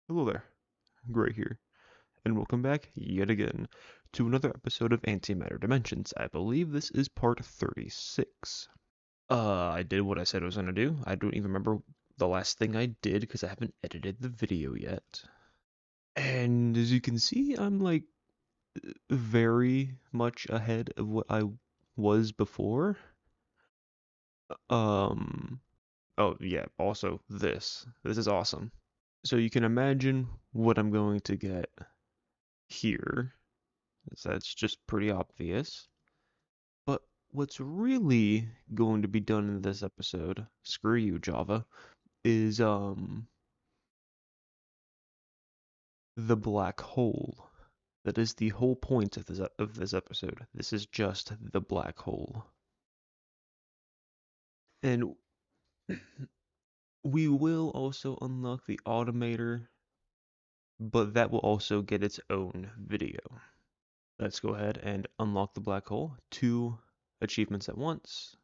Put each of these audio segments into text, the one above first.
Hello there, Gray here, and welcome back yet again to another episode of Antimatter Dimensions. I believe this is part 36. I did what I said I was gonna do. I don't even remember the last thing I did because I haven't edited the video yet. And as you can see, I'm like very much ahead of what I was before. Um, oh yeah, also this. This is awesome. So you can imagine what I'm going to get here. That's just pretty obvious. But what's really going to be done in this episode, screw you, Java, is the black hole. That is the whole point of this episode. This is just the black hole. And we will also unlock the Automator, but that will also get its own video. Let's go ahead and unlock the black hole. 2 achievements at once.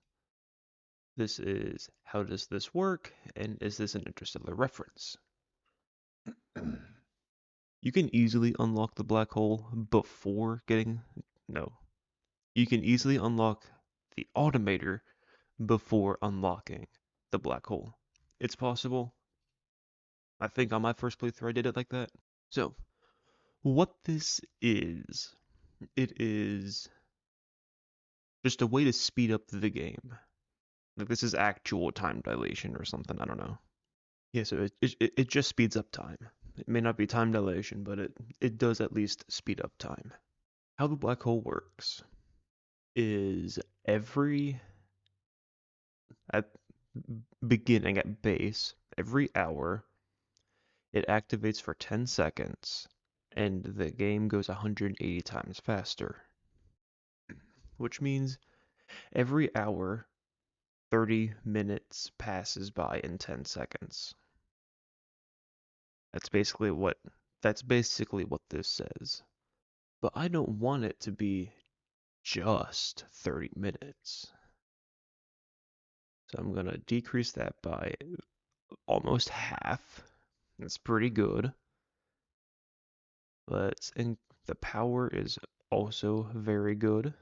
This is how does this work, and is this an interstellar reference? You can easily unlock the black hole before getting. No. You can easily unlock the Automator before unlocking the black hole. It's possible. I think on my first playthrough I did it like that. So, what this is, it is just a way to speed up the game. Like this is actual time dilation or something, I don't know. Yeah, so it just speeds up time. It may not be time dilation, but it does at least speed up time. How the black hole works is every at beginning at base, every hour, it activates for 10 seconds and the game goes 180 times faster, which means every hour 30 minutes passes by in 10 seconds. That's basically what that's basically what this says. But I don't want it to be just 30 minutes. So I'm going to decrease that by almost half. That's pretty good. And the power is also very good.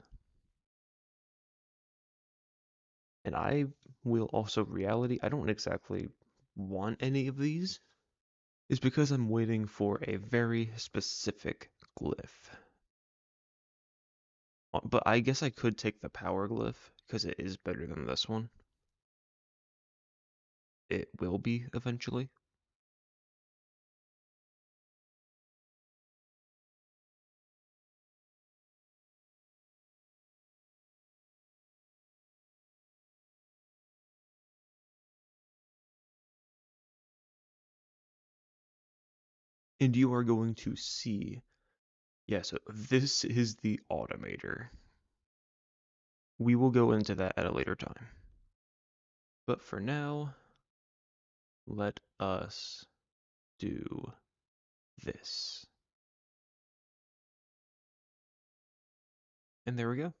And I will also reality. I don't exactly want any of these. Is because I'm waiting for a very specific glyph. But I guess I could take the power glyph because it is better than this one. It will be eventually. And you are going to see. Yeah, so this is the Automator. We will go into that at a later time. But for now, let us do this. And there we go.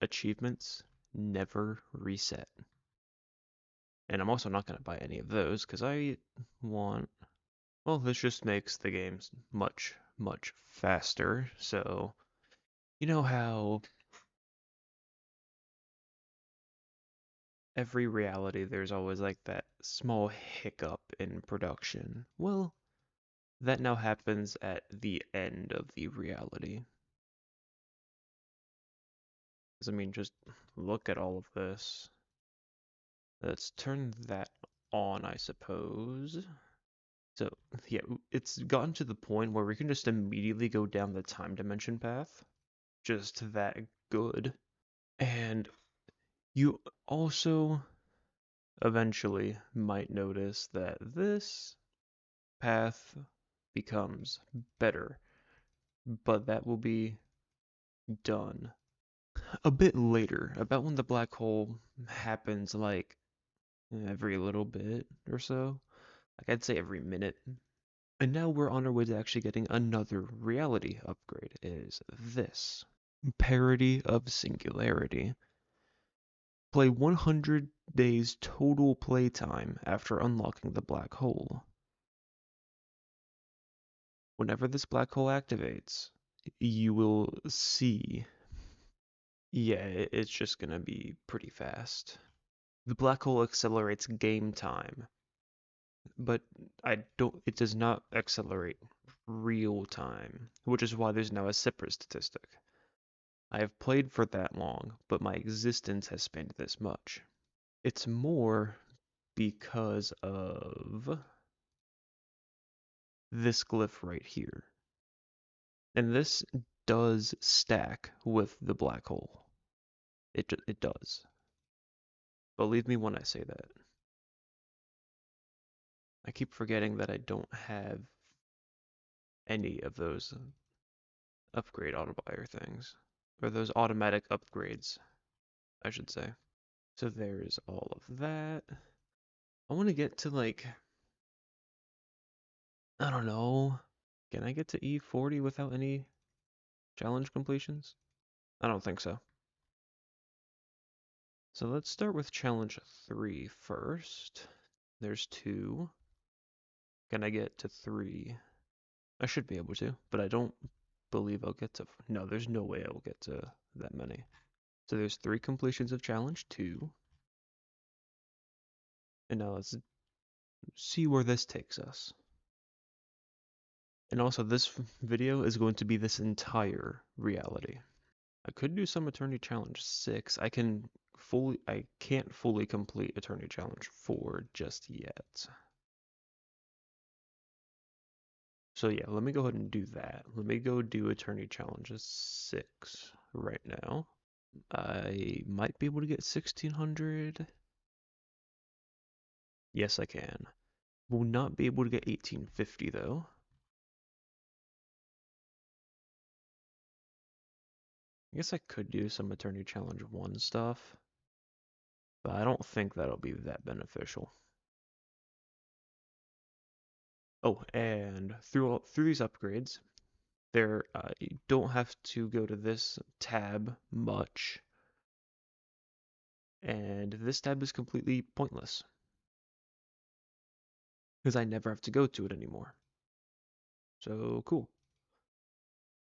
Achievements never reset. And I'm also not going to buy any of those because I want. Well, this just makes the games much, much faster. So, you know how every reality there's always like that small hiccup in production? Well, that now happens at the end of the reality. Because, I mean, just look at all of this. Let's turn that on, I suppose. So, yeah, it's gotten to the point where we can just immediately go down the time dimension path. Just that good. And you also eventually might notice that this path becomes better, but that will be done a bit later, about when the black hole happens, like every little bit or so. Like I'd say every minute. And now we're on our way to actually getting another reality upgrade, is this. Parity of Singularity. Play 100 days total playtime after unlocking the black hole. Whenever this black hole activates, you will see, yeah, it's just gonna be pretty fast. The black hole accelerates game time, but it does not accelerate real time, which is why there's now a separate statistic. I have played for that long, but my existence has spanned this much. It's more because of this glyph right here. And this does stack with the black hole. It does. Believe me when I say that. I keep forgetting that I don't have any of those upgrade auto buyer things. Or those automatic upgrades, I should say. So there's all of that. I want to get to like, I don't know. Can I get to E40 without any challenge completions? I don't think so. So let's start with challenge 3 first. There's 2. Can I get to 3? I should be able to, but I don't believe I'll get to... No, there's no way I will get to that many. So there's 3 completions of challenge 2. And now let's see where this takes us. And also this video is going to be this entire reality. I could do some Eternity Challenge 6. I can't fully complete Eternity Challenge 4 just yet. So yeah, let me go ahead and do that. Let me go do Eternity Challenge 6 right now. I might be able to get 1600. Yes, I can. Will not be able to get 1850 though. I guess I could do some Eternity Challenge 1 stuff, but I don't think that'll be that beneficial. Oh, and through these upgrades, you don't have to go to this tab much, and this tab is completely pointless because I never have to go to it anymore. So cool.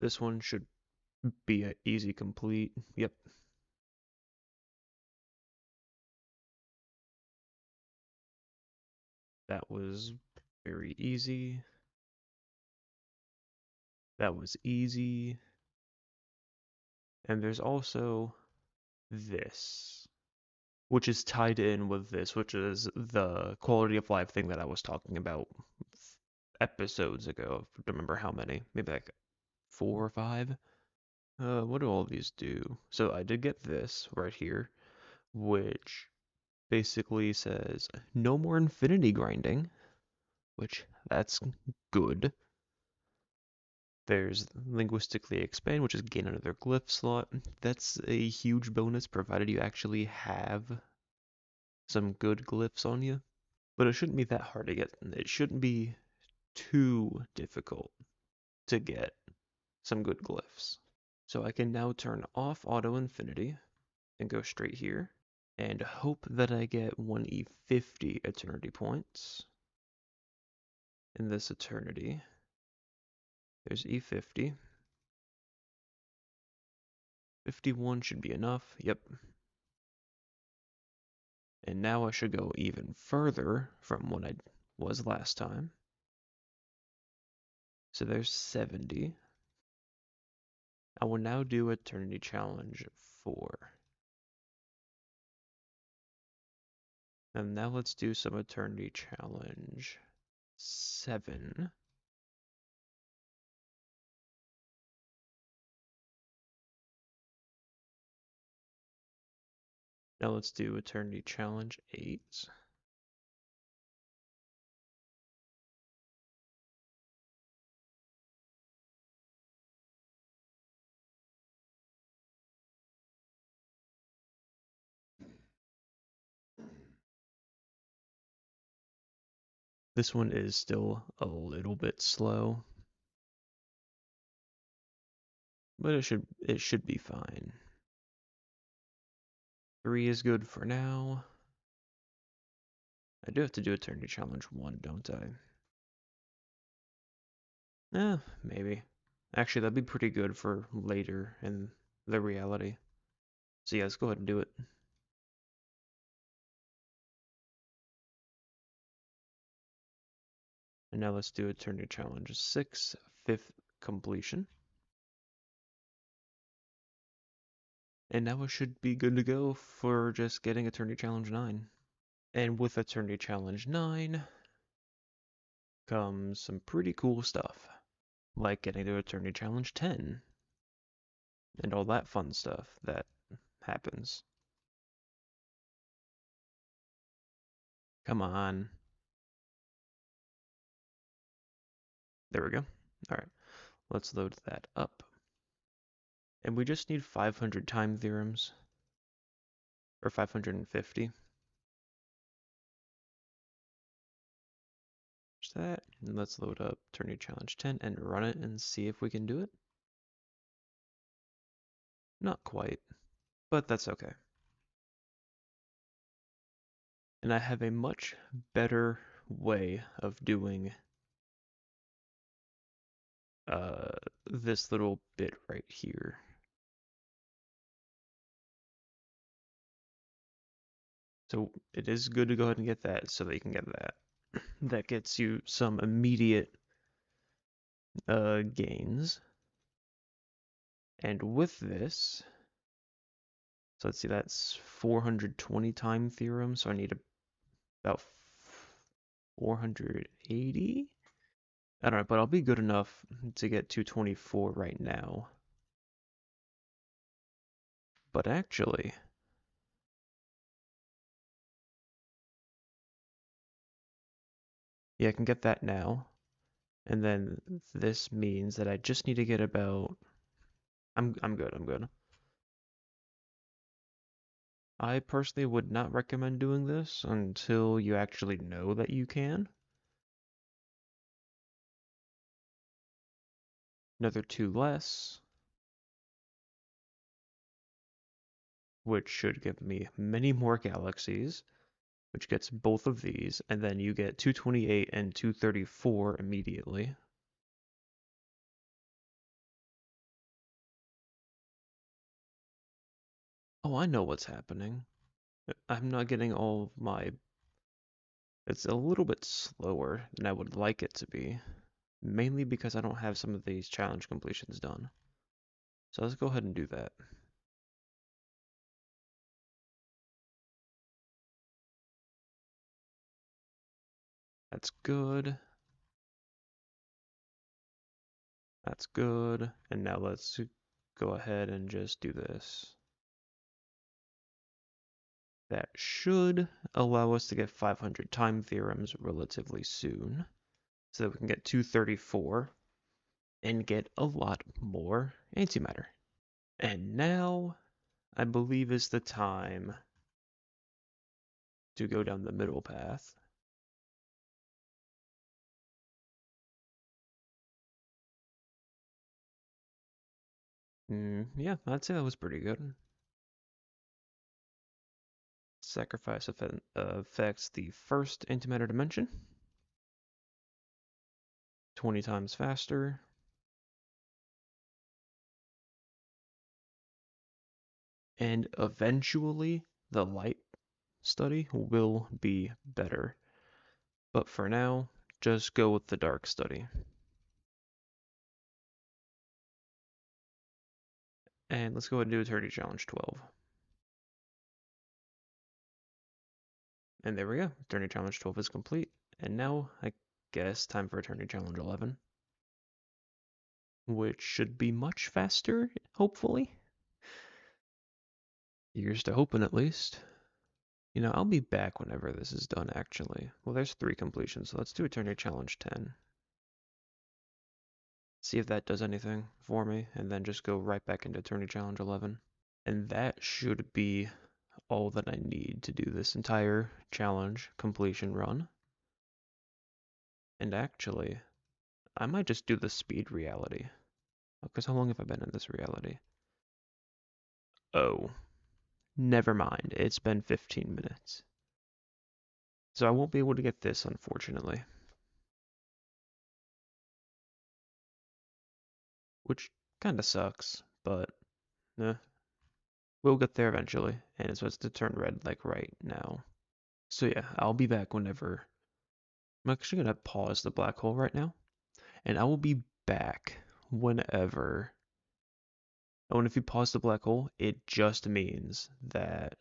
This one should be an easy complete. Yep. That was very easy. That was easy. And there's also this, which is tied in with this, which is the quality of life thing that I was talking about episodes ago. I don't remember how many, maybe like 4 or 5. What do all these do? So I did get this right here, which basically says no more infinity grinding, which that's good. There's linguistically expand, which is gain another glyph slot. That's a huge bonus provided you actually have some good glyphs on you. But it shouldn't be that hard to get. It shouldn't be too difficult to get some good glyphs. So I can now turn off auto infinity and go straight here and hope that I get 1E50 eternity points in this eternity. There's E50. 51 should be enough. Yep. And now I should go even further from what I was last time. So there's 70. I will now do Eternity Challenge 4. And now let's do some Eternity Challenge 7. Now let's do Eternity Challenge 8. This one is still a little bit slow, but it should be fine. 3 is good for now. I do have to do Eternity Challenge 1, don't I? Maybe. Actually, that'd be pretty good for later in the reality. So yeah, let's go ahead and do it. And now let's do Eternity Challenge 6, 5th completion. And now it should be good to go for just getting Eternity Challenge 9. And with Eternity Challenge 9 comes some pretty cool stuff, like getting to Eternity Challenge 10 and all that fun stuff that happens. Come on. There we go. All right, let's load that up. And we just need 500 time theorems, or 550. Just that, and let's load up Eternity Challenge 10 and run it and see if we can do it. Not quite, but that's okay. And I have a much better way of doing this little bit right here. So it is good to go ahead and get that so that you can get that. That gets you some immediate gains. And with this, so let's see, that's 420 time theorem, so I need about 480? I don't know, but I'll be good enough to get 224 right now. But actually, yeah, I can get that now. And then this means that I just need to get about I'm good, I'm good. I personally would not recommend doing this until you actually know that you can. Another two less, which should give me many more galaxies, which gets both of these, and then you get 228 and 234 immediately. Oh, I know what's happening. I'm not getting all of my... It's a little bit slower than I would like it to be, mainly because I don't have some of these challenge completions done. So let's go ahead and do that. That's good. That's good. And now let's go ahead and just do this. That should allow us to get 500 time theorems relatively soon, so that we can get 234 and get a lot more antimatter. And now, I believe is the time to go down the middle path. Yeah, I'd say that was pretty good. Sacrifice affects the first antimatter dimension. 20 times faster. And eventually, the light study will be better. But for now, just go with the dark study. And let's go ahead and do Eternity Challenge 12. And there we go. Eternity Challenge 12 is complete. And now, I guess, time for Eternity Challenge 11. Which should be much faster, hopefully. Here's to hoping, at least. You know, I'll be back whenever this is done, actually. Well, there's 3 completions, so let's do Eternity Challenge 10. See if that does anything for me, and then just go right back into Eternity Challenge 11. And that should be all that I need to do this entire challenge completion run. And actually, I might just do the speed reality. Because how long have I been in this reality? Oh, never mind. It's been 15 minutes. So I won't be able to get this, unfortunately. which kind of sucks, but eh, we'll get there eventually, and it's supposed to turn red like right now. So yeah, I'll be back whenever. I'm actually gonna pause the black hole right now, and I will be back whenever. Oh, and if you pause the black hole, it just means that.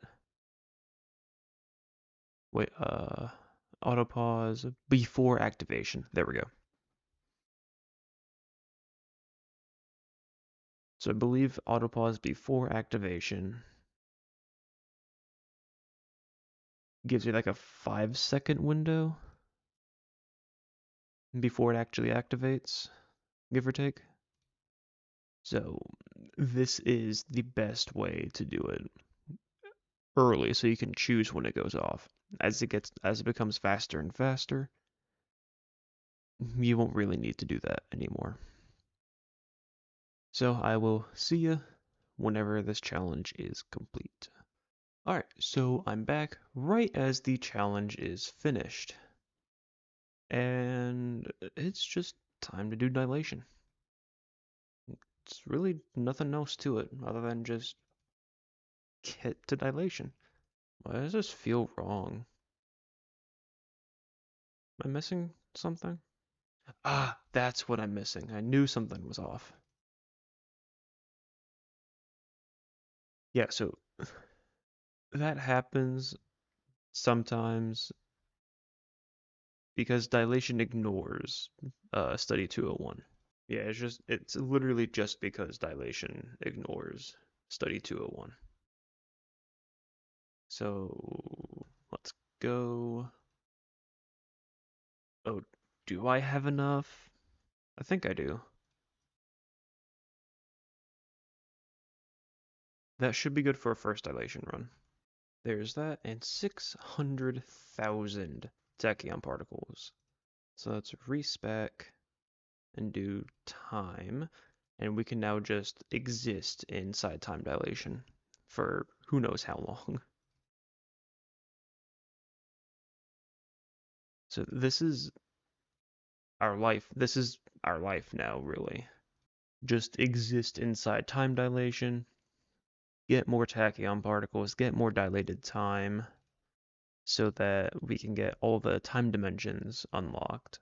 Wait, auto pause before activation. There we go. So I believe auto pause before activation gives you like a 5-second window before it actually activates, give or take. So this is the best way to do it early, so you can choose when it goes off. As it becomes faster and faster, you won't really need to do that anymore. So I will see you whenever this challenge is complete. Alright, so I'm back right as the challenge is finished. And it's just time to do dilation. It's really nothing else to it other than just get to dilation. Why does this feel wrong? Am I missing something? Ah, that's what I'm missing. I knew something was off. Yeah, so that happens sometimes because dilation ignores study 201. Yeah, it's literally just because dilation ignores study 201. So let's go. Oh, do I have enough? I think I do. That should be good for a first dilation run. There's that, and 600,000 tachyon particles. So let's respec and do time, and we can now just exist inside time dilation for who knows how long. So this is our life. This is our life now, really. Just exist inside time dilation, get more tachyon particles, get more dilated time, so that we can get all the time dimensions unlocked.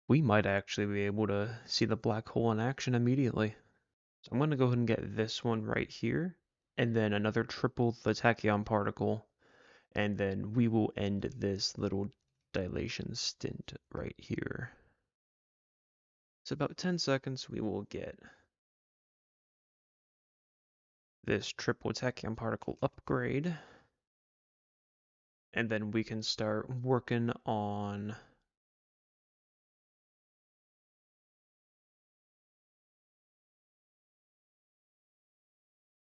We might actually be able to see the black hole in action immediately. So I'm going to go ahead and get this one right here, and then another triple the tachyon particle, and then we will end this little dilation stint right here. So about 10 seconds we will get this triple tachyon particle upgrade, and then we can start working on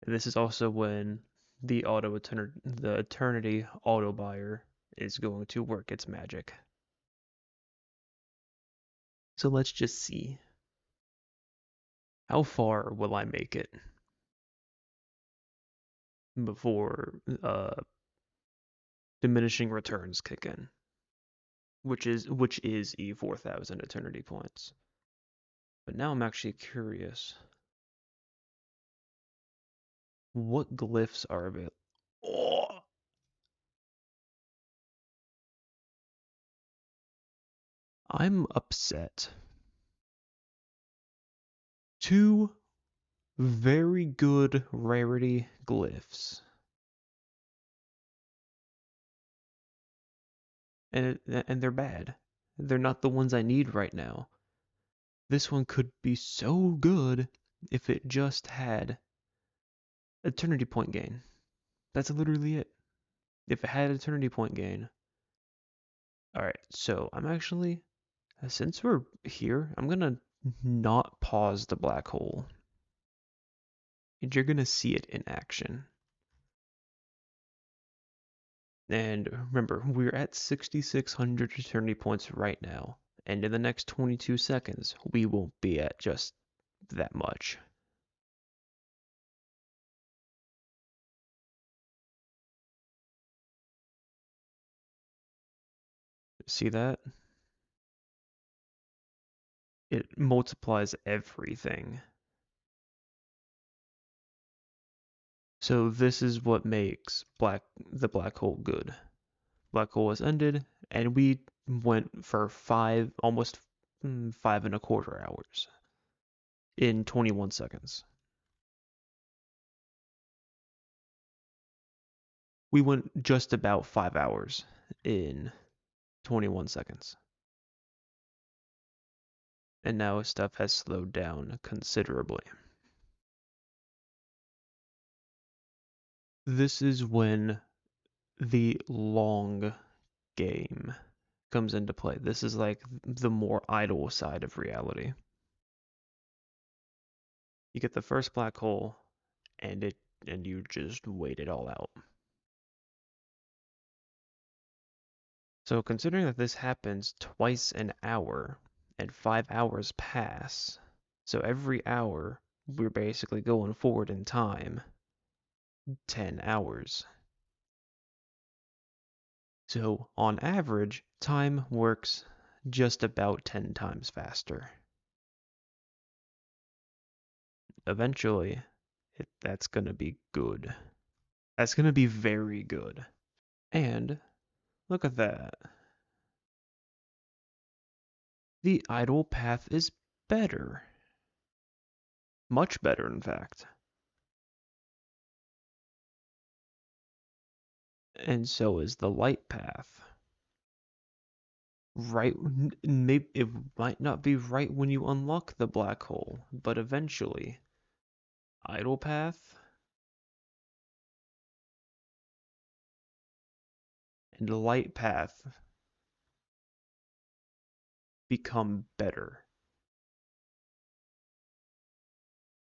and this is also when the eternity auto buyer is going to work its magic. So let's just see. How far will I make it before diminishing returns kick in? Which is E4000 eternity points. But now I'm actually curious. What glyphs are available? Oh, I'm upset. Two very good rarity glyphs. And they're bad. They're not the ones I need right now. This one could be so good if it just had eternity point gain. That's literally it. If it had eternity point gain. Alright, so I'm actually, since we're here, I'm gonna not pause the black hole. And you're gonna see it in action. And remember, we're at 6,600 eternity points right now. And in the next 22 seconds, we won't be at just that much. See that? It multiplies everything. So this is what makes the black hole good. Black hole has ended, and we went for almost 5.25 hours in 21 seconds. We went just about 5 hours in 21 seconds. And now stuff has slowed down considerably. This is when the long game comes into play. This is like the more idle side of reality. You get the first black hole and you just wait it all out. So considering that this happens twice an hour and 5 hours pass, so every hour we're basically going forward in time 10 hours. So on average, time works just about 10 times faster. Eventually, that's going to be good. That's going to be very good. And look at that. The idle path is better. Much better, in fact. And so is the light path. Right, maybe it might not be right when you unlock the black hole, but eventually, idle path and light path become better.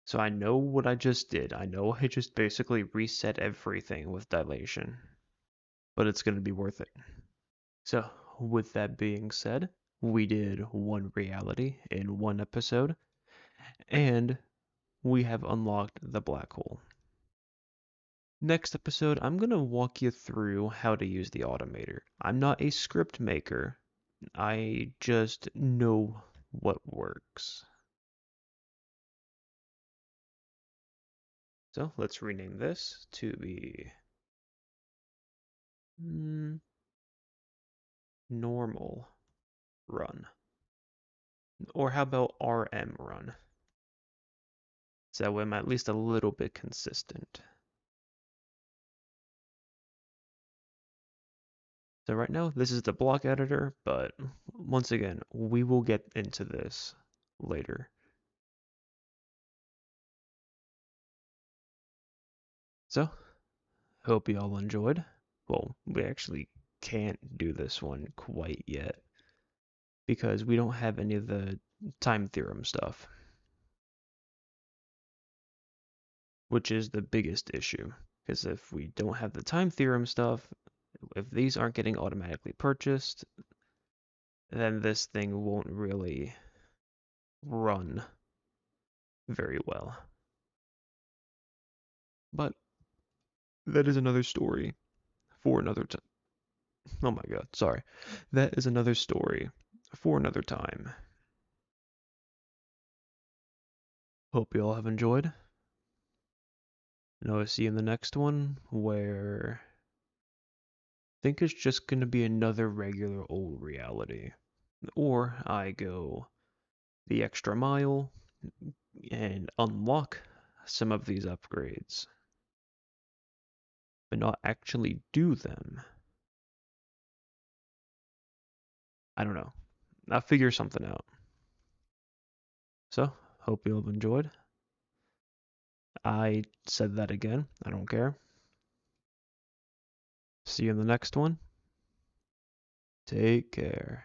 So I know what I just did. I know I just basically reset everything with dilation, but it's going to be worth it. So, with that being said, we did one reality in one episode, and we have unlocked the black hole. Next episode, I'm going to walk you through how to use the Automator. I'm not a script maker, I just know what works. So let's rename this to be normal run. Or how about RM run? So that way I'm at least a little bit consistent. So right now, this is the block editor, but once again, we will get into this later. So, hope you all enjoyed. Well, we actually can't do this one quite yet because we don't have any of the time theorem stuff, which is the biggest issue. Because if we don't have the time theorem stuff, if these aren't getting automatically purchased, then this thing won't really run very well. But that is another story for another time. Oh my god, sorry. That is another story for another time. Hope you all have enjoyed. And I'll see you in the next one where I think it's just going to be another regular old reality. Or I go the extra mile and unlock some of these upgrades, but not actually do them. I don't know. I'll figure something out. So, hope you all have enjoyed. I said that again. I don't care. See you in the next one. Take care.